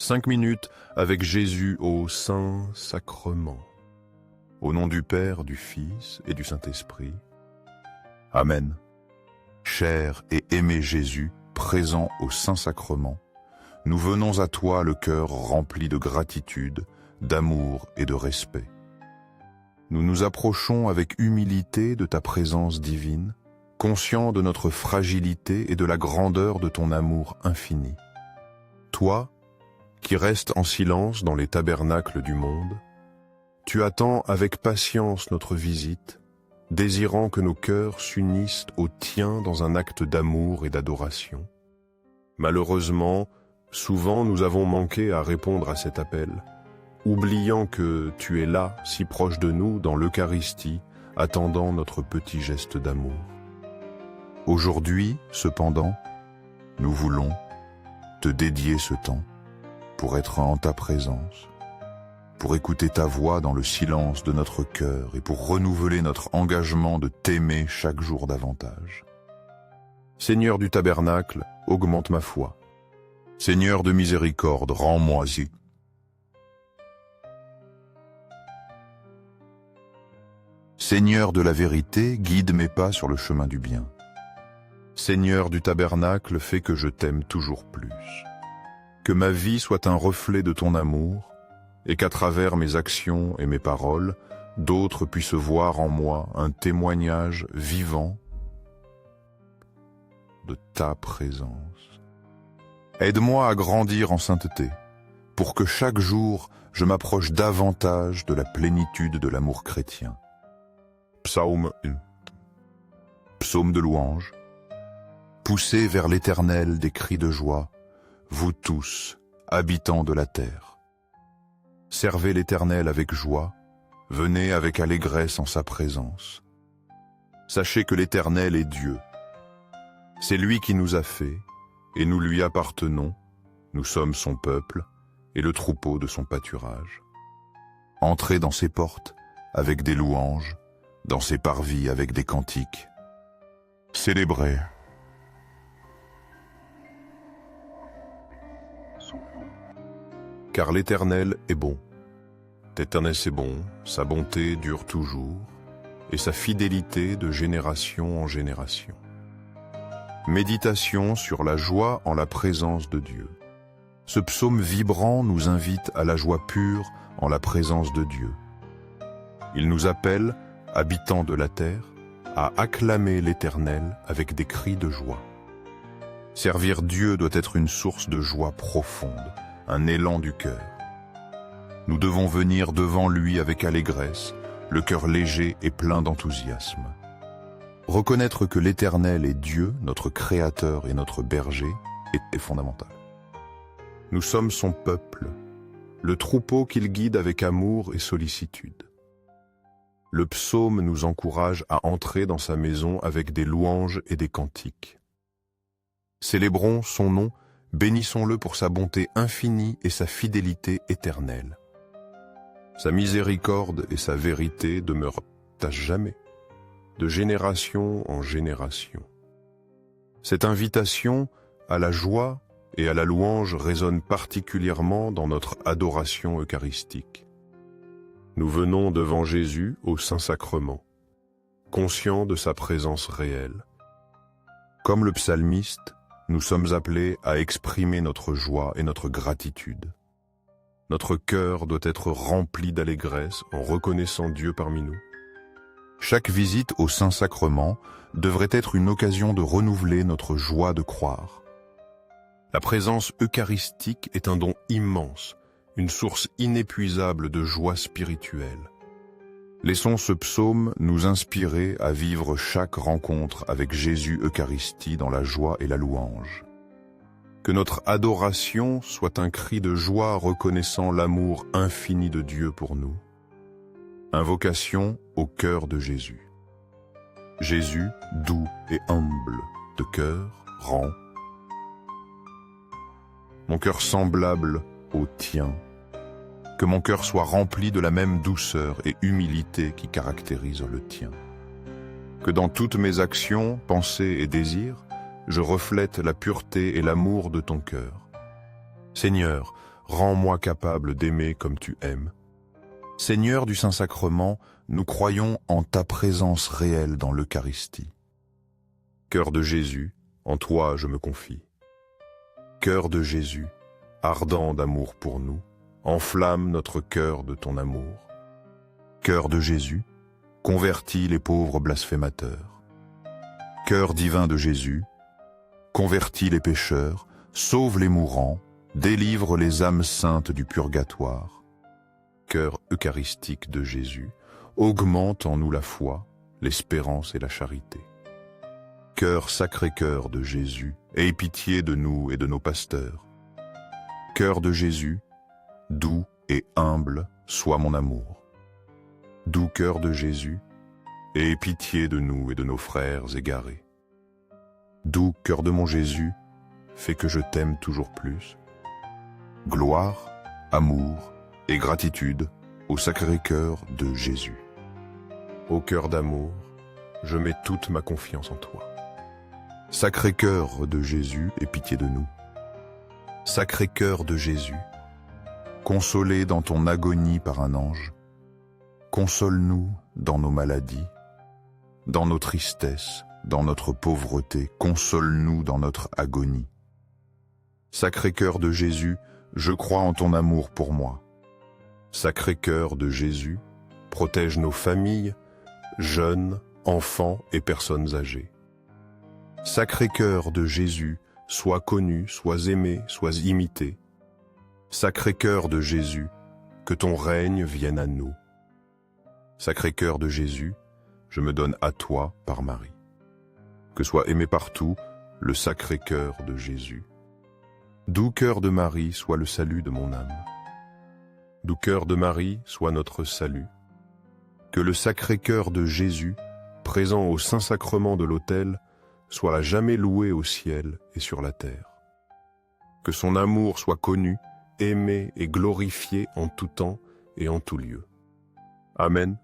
5 minutes avec Jésus au Saint-Sacrement. Au nom du Père, du Fils et du Saint-Esprit. Amen. Cher et aimé Jésus, présent au Saint-Sacrement, nous venons à toi le cœur rempli de gratitude, d'amour et de respect. Nous nous approchons avec humilité de ta présence divine, conscients de notre fragilité et de la grandeur de ton amour infini. Toi, qui restes en silence dans les tabernacles du monde, tu attends avec patience notre visite, désirant que nos cœurs s'unissent au tien dans un acte d'amour et d'adoration. Malheureusement, souvent nous avons manqué à répondre à cet appel, oubliant que tu es là, si proche de nous, dans l'Eucharistie, attendant notre petit geste d'amour. Aujourd'hui, cependant, nous voulons te dédier ce temps pour être en ta présence, pour écouter ta voix dans le silence de notre cœur et pour renouveler notre engagement de t'aimer chaque jour davantage. Seigneur du tabernacle, augmente ma foi. Seigneur de miséricorde, rends-moi-y. Seigneur de la vérité, guide mes pas sur le chemin du bien. Seigneur du tabernacle, fais que je t'aime toujours plus. Que ma vie soit un reflet de ton amour, et qu'à travers mes actions et mes paroles, d'autres puissent voir en moi un témoignage vivant de ta présence. Aide-moi à grandir en sainteté, pour que chaque jour je m'approche davantage de la plénitude de l'amour chrétien. Psaume 1. Psaume de louange. Poussez vers l'Éternel des cris de joie, vous tous, habitants de la terre. Servez l'Éternel avec joie, venez avec allégresse en sa présence. Sachez que l'Éternel est Dieu. C'est lui qui nous a fait, et nous lui appartenons, nous sommes son peuple, et le troupeau de son pâturage. Entrez dans ses portes avec des louanges, dans ses parvis avec des cantiques. Célébrez. Car l'Éternel est bon. L'Éternel c'est bon, sa bonté dure toujours, et sa fidélité de génération en génération. Méditation sur la joie en la présence de Dieu. Ce psaume vibrant nous invite à la joie pure en la présence de Dieu. Il nous appelle, habitants de la terre, à acclamer l'Éternel avec des cris de joie. Servir Dieu doit être une source de joie profonde, un élan du cœur. Nous devons venir devant lui avec allégresse, le cœur léger et plein d'enthousiasme. Reconnaître que l'Éternel est Dieu, notre Créateur et notre berger, est fondamental. Nous sommes son peuple, le troupeau qu'il guide avec amour et sollicitude. Le psaume nous encourage à entrer dans sa maison avec des louanges et des cantiques. Célébrons son nom, bénissons-le pour sa bonté infinie et sa fidélité éternelle. Sa miséricorde et sa vérité demeurent à jamais, de génération en génération. Cette invitation à la joie et à la louange résonne particulièrement dans notre adoration eucharistique. Nous venons devant Jésus au Saint-Sacrement, conscients de sa présence réelle. Comme le psalmiste, nous sommes appelés à exprimer notre joie et notre gratitude. Notre cœur doit être rempli d'allégresse en reconnaissant Dieu parmi nous. Chaque visite au Saint-Sacrement devrait être une occasion de renouveler notre joie de croire. La présence eucharistique est un don immense, une source inépuisable de joie spirituelle. Laissons ce psaume nous inspirer à vivre chaque rencontre avec Jésus Eucharistie dans la joie et la louange. Que notre adoration soit un cri de joie reconnaissant l'amour infini de Dieu pour nous. Invocation au cœur de Jésus. Jésus, doux et humble de cœur, rend mon cœur semblable au tien. Que mon cœur soit rempli de la même douceur et humilité qui caractérise le tien. Que dans toutes mes actions, pensées et désirs, je reflète la pureté et l'amour de ton cœur. Seigneur, rends-moi capable d'aimer comme tu aimes. Seigneur du Saint-Sacrement, nous croyons en ta présence réelle dans l'Eucharistie. Cœur de Jésus, en toi je me confie. Cœur de Jésus, ardent d'amour pour nous, enflamme notre cœur de ton amour. Cœur de Jésus, convertis les pauvres blasphémateurs. Cœur divin de Jésus, convertis les pécheurs, sauve les mourants, délivre les âmes saintes du purgatoire. Cœur eucharistique de Jésus, augmente en nous la foi, l'espérance et la charité. Cœur Sacré-Cœur de Jésus, aie pitié de nous et de nos pasteurs. Cœur de Jésus, doux et humble soit mon amour. Doux cœur de Jésus, aie pitié de nous et de nos frères égarés. Doux cœur de mon Jésus, fais que je t'aime toujours plus. Gloire, amour et gratitude au Sacré-Cœur de Jésus. Ô cœur d'amour, je mets toute ma confiance en toi. Sacré-Cœur de Jésus, aie pitié de nous. Sacré-Cœur de Jésus, consolé dans ton agonie par un ange, console-nous dans nos maladies, dans nos tristesses, dans notre pauvreté, console-nous dans notre agonie. Sacré-Cœur de Jésus, je crois en ton amour pour moi. Sacré-Cœur de Jésus, protège nos familles, jeunes, enfants et personnes âgées. Sacré-Cœur de Jésus, sois connu, sois aimé, sois imité. Sacré-Cœur de Jésus, que ton règne vienne à nous. Sacré-Cœur de Jésus, je me donne à toi par Marie. Que soit aimé partout le Sacré-Cœur de Jésus. Doux cœur de Marie soit le salut de mon âme. Doux cœur de Marie soit notre salut. Que le Sacré-Cœur de Jésus, présent au Saint-Sacrement de l'autel, soit à jamais loué au ciel et sur la terre. Que son amour soit connu, aimé et glorifié en tout temps et en tout lieu. Amen.